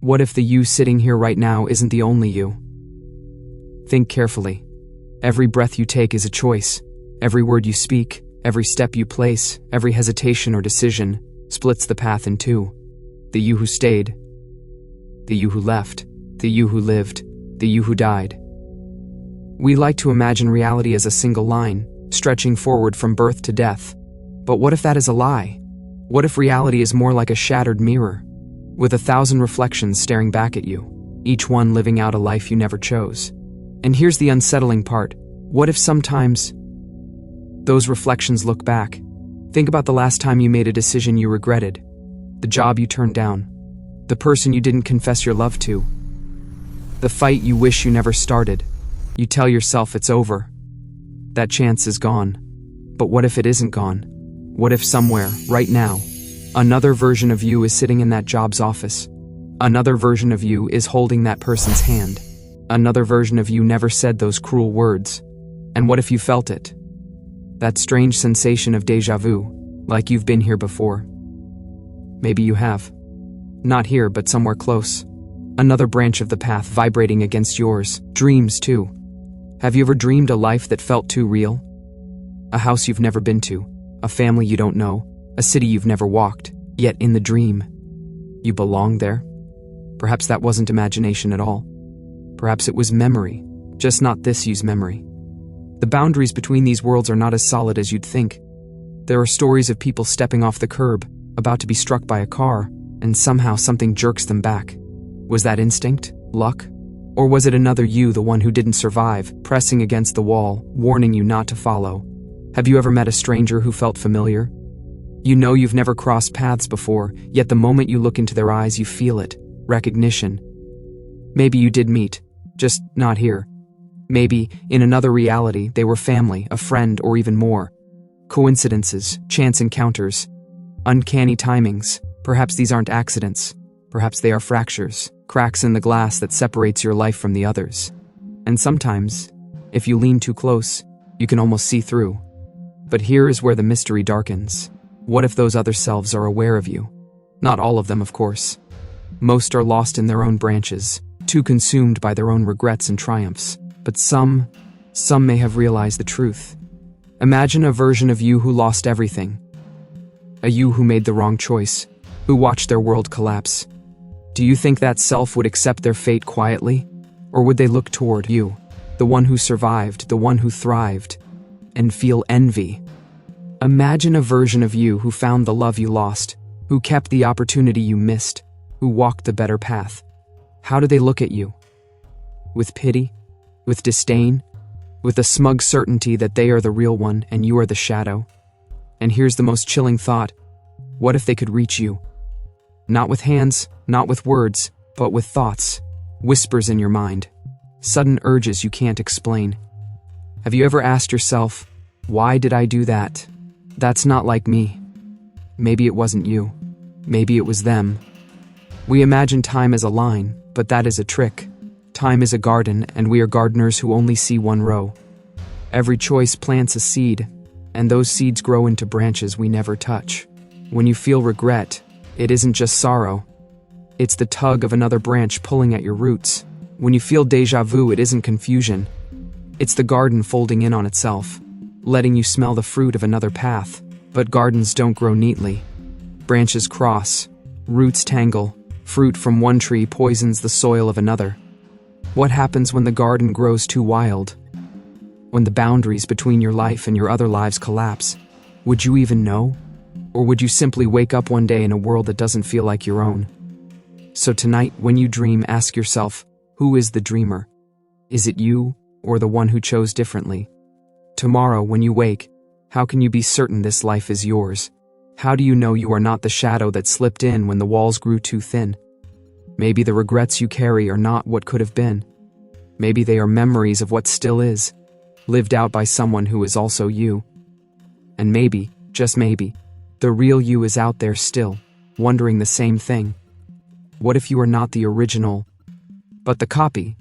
What if the you sitting here right now isn't the only you? Think carefully. Every breath you take is a choice. Every word you speak, every step you place, every hesitation or decision splits the path in two. The you who stayed, the you who left, the you who lived, the you who died. We like to imagine reality as a single line, stretching forward from birth to death. But what if that is a lie? What if reality is more like a shattered mirror, with 1,000 reflections staring back at you, each one living out a life you never chose? And here's the unsettling part. What if sometimes those reflections look back? Think about the last time you made a decision you regretted, the job you turned down, the person you didn't confess your love to, the fight you wish you never started. You tell yourself it's over. That chance is gone. But what if it isn't gone? What if somewhere, right now, another version of you is sitting in that job's office? Another version of you is holding that person's hand. Another version of you never said those cruel words. And what if you felt it? That strange sensation of déjà vu, like you've been here before. Maybe you have. Not here, but somewhere close. Another branch of the path vibrating against yours. Dreams, too. Have you ever dreamed a life that felt too real? A house you've never been to, a family you don't know, a city you've never walked, yet in the dream, you belong there? Perhaps that wasn't imagination at all. Perhaps it was memory, just not this you's memory. The boundaries between these worlds are not as solid as you'd think. There are stories of people stepping off the curb, about to be struck by a car, and somehow something jerks them back. Was that instinct? Luck? Or was it another you, the one who didn't survive, pressing against the wall, warning you not to follow? Have you ever met a stranger who felt familiar? You know you've never crossed paths before, yet the moment you look into their eyes you feel it. Recognition. Maybe you did meet, just not here. Maybe, in another reality, they were family, a friend, or even more. Coincidences, chance encounters, uncanny timings. Perhaps these aren't accidents. Perhaps they are fractures, cracks in the glass that separates your life from the others. And sometimes, if you lean too close, you can almost see through. But here is where the mystery darkens. What if those other selves are aware of you? Not all of them, of course. Most are lost in their own branches, too consumed by their own regrets and triumphs. But some may have realized the truth. Imagine a version of you who lost everything. A you who made the wrong choice, who watched their world collapse. Do you think that self would accept their fate quietly? Or would they look toward you, the one who survived, the one who thrived, and feel envy? Imagine a version of you who found the love you lost, who kept the opportunity you missed, who walked the better path. How do they look at you? With pity? With disdain? With a smug certainty that they are the real one and you are the shadow? And here's the most chilling thought. What if they could reach you? Not with hands, not with words, but with thoughts, whispers in your mind, sudden urges you can't explain. Have you ever asked yourself, why did I do that? That's not like me. Maybe it wasn't you. Maybe it was them. We imagine time as a line, but that is a trick. Time is a garden, and we are gardeners who only see one row. Every choice plants a seed, and those seeds grow into branches we never touch. When you feel regret, it isn't just sorrow. It's the tug of another branch pulling at your roots. When you feel déjà vu, it isn't confusion. It's the garden folding in on itself, letting you smell the fruit of another path. But gardens don't grow neatly. Branches cross, roots tangle, fruit from one tree poisons the soil of another. What happens when the garden grows too wild? When the boundaries between your life and your other lives collapse? Would you even know? Or would you simply wake up one day in a world that doesn't feel like your own? So tonight, when you dream, ask yourself, who is the dreamer? Is it you, or the one who chose differently? Tomorrow, when you wake, how can you be certain this life is yours? How do you know you are not the shadow that slipped in when the walls grew too thin? Maybe the regrets you carry are not what could have been. Maybe they are memories of what still is, lived out by someone who is also you. And maybe, just maybe, the real you is out there still, wondering the same thing. What if you are not the original, but the copy?